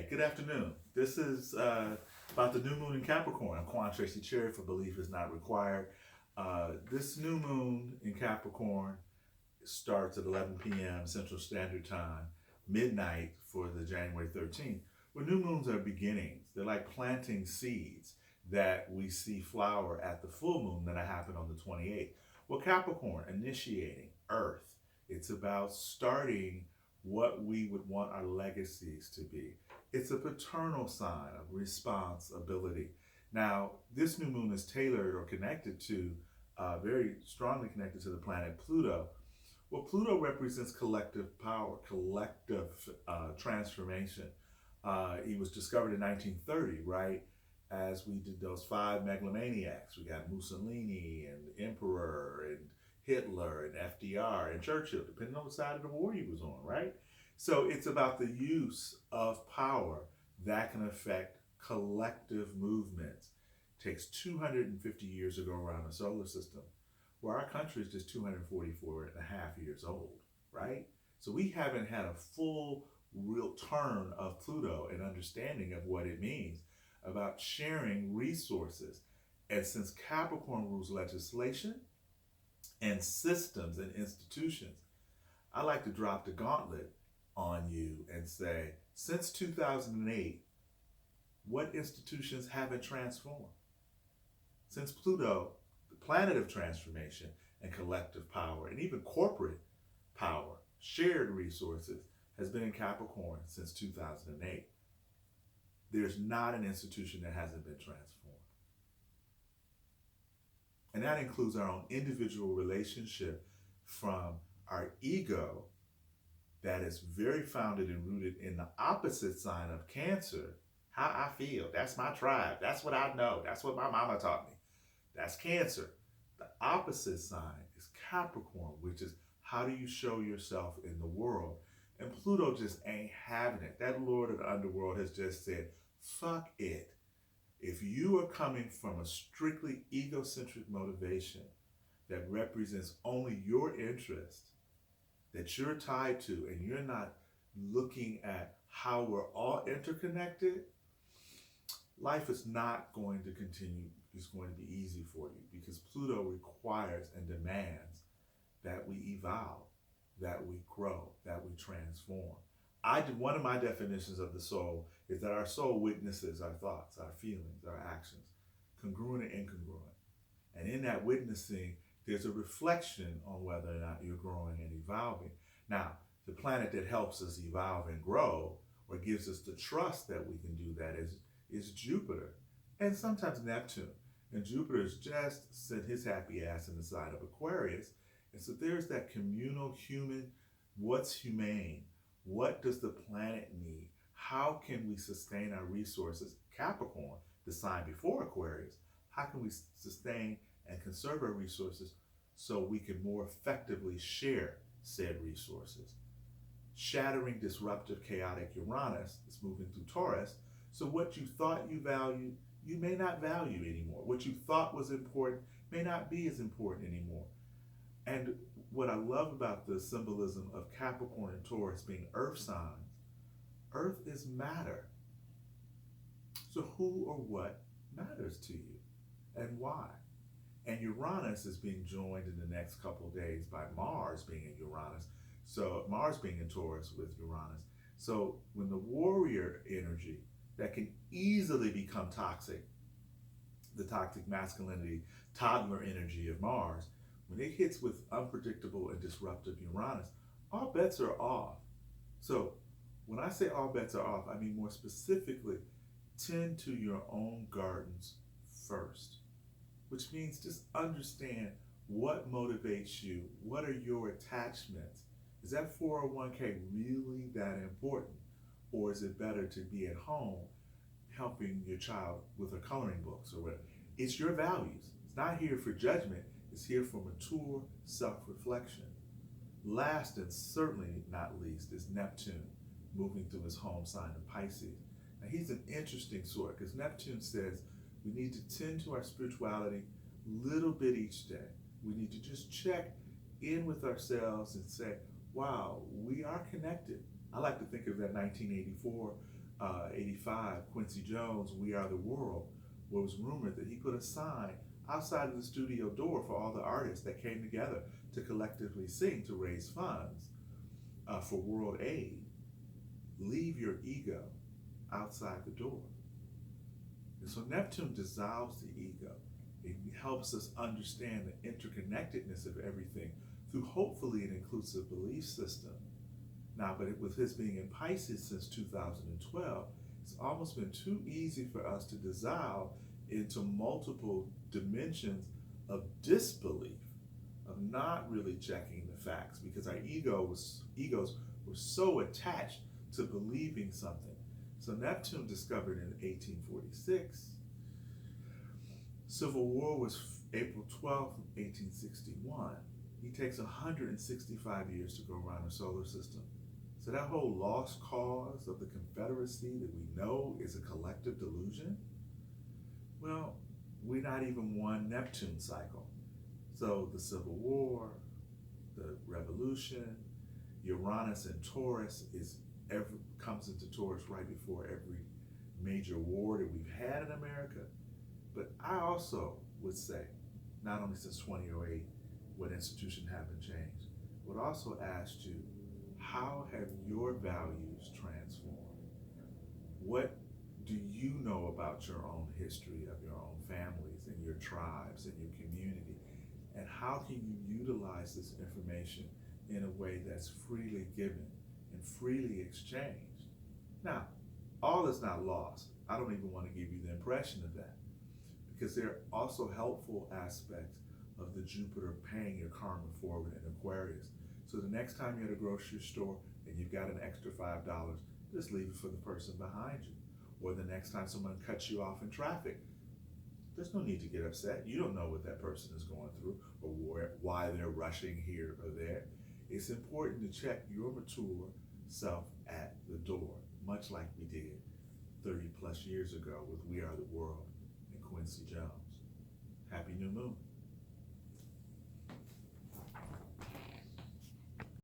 good afternoon. This is about the new moon in Capricorn. I'm Quan Tracy Cherry for Belief is Not Required. This new moon in Capricorn starts at 11 p.m. Central Standard Time, midnight for the January 13th. Where new moons are beginnings. They're like planting seeds that we see flower at the full moon that happened on the 28th. Well, Capricorn, initiating, Earth. It's about starting what we would want our legacies to be. It's a paternal sign of responsibility. Now, this new moon is tailored or connected to, very strongly connected to the planet Pluto. Well, Pluto represents collective power, collective transformation. He was discovered in 1930, right? As we did those five megalomaniacs. We got Mussolini and the Emperor and Hitler and FDR and Churchill, depending on the side of the war he was on, right? So it's about the use of power that can affect collective movements. It takes 250 years to go around the solar system, where our country is just 244 and a half years old, right? So we haven't had a full, real turn of Pluto and understanding of what it means about sharing resources. And since Capricorn rules legislation, and systems and institutions, I like to drop the gauntlet on you and say, since 2008, what institutions haven't transformed? Since Pluto, the planet of transformation and collective power, and even corporate power, shared resources, has been in Capricorn since 2008. There's not an institution that hasn't been transformed. And that includes our own individual relationship from our ego that is very founded and rooted in the opposite sign of Cancer. How I feel, that's my tribe, that's what I know, that's what my mama taught me. That's Cancer. The opposite sign is Capricorn, which is how do you show yourself in the world? And Pluto just ain't having it. That Lord of the underworld has just said, fuck it. If you are coming from a strictly egocentric motivation that represents only your interest, that you're tied to, and you're not looking at how we're all interconnected, life is not going to continue. It's going to be easy for you because Pluto requires and demands that we evolve, that we grow, that we transform. One of my definitions of the soul is that our soul witnesses our thoughts, our feelings, our actions, congruent and incongruent. And in that witnessing, there's a reflection on whether or not you're growing and evolving. Now, the planet that helps us evolve and grow, or gives us the trust that we can do that, is Jupiter, and sometimes Neptune. And Jupiter has just sent his happy ass in the side of Aquarius. And so there's that communal human, what's humane? What does the planet need? How can we sustain our resources? Capricorn, the sign before Aquarius, how can we sustain and conserve our resources so we can more effectively share said resources? Shattering, disruptive, chaotic Uranus is moving through Taurus. So what you thought you valued, you may not value anymore. What you thought was important may not be as important anymore. And what I love about the symbolism of Capricorn and Taurus being earth signs, earth is matter. So who or what matters to you and why? And Uranus is being joined in the next couple of days by Mars being in Uranus. So Mars being in Taurus with Uranus. So when the warrior energy that can easily become toxic, the toxic masculinity, toddler energy of Mars, when it hits with unpredictable and disruptive Uranus, all bets are off. So when I say all bets are off, I mean more specifically, tend to your own gardens first, which means just understand what motivates you. What are your attachments? Is that 401k really that important? Or is it better to be at home helping your child with her coloring books or whatever? It's your values. It's not here for judgment. It's here for mature self-reflection. Last and certainly not least is Neptune moving through his home sign of Pisces. Now he's an interesting sort because Neptune says we need to tend to our spirituality a little bit each day. We need to just check in with ourselves and say, wow, we are connected. I like to think of that 1984 85, Quincy Jones, We Are the World, where it was rumored that he put a sign outside of the studio door for all the artists that came together to collectively sing to raise funds for World Aid. Leave your ego outside the door. And so Neptune dissolves the ego. It helps us understand the interconnectedness of everything through hopefully an inclusive belief system. Now, but with his being in Pisces since 2012, it's almost been too easy for us to dissolve into multiple dimensions of disbelief, of not really checking the facts, because our egos were so attached to believing something. So Neptune discovered in 1846. Civil War was April 12th, 1861. He takes 165 years to go around the solar system. So that whole lost cause of the Confederacy that we know is a collective delusion, well, we're not even one Neptune cycle. So the Civil War, the Revolution, Uranus and Taurus comes into Taurus right before every major war that we've had in America. But I also would say, not only since 2008, when institutions have been changed, would also ask you, how have your values transformed? What do you know about your own history of your own families and your tribes and your community? And how can you utilize this information in a way that's freely given and freely exchanged? Now, all is not lost. I don't even want to give you the impression of that, because there are also helpful aspects of the Jupiter paying your karma forward in Aquarius. So the next time you're at a grocery store and you've got an extra $5, just leave it for the person behind you. Or the next time someone cuts you off in traffic, there's no need to get upset. You don't know what that person is going through or why they're rushing here or there. It's important to check your mature self at the door, much like we did 30 plus years ago with We Are the World and Quincy Jones. Happy New Moon.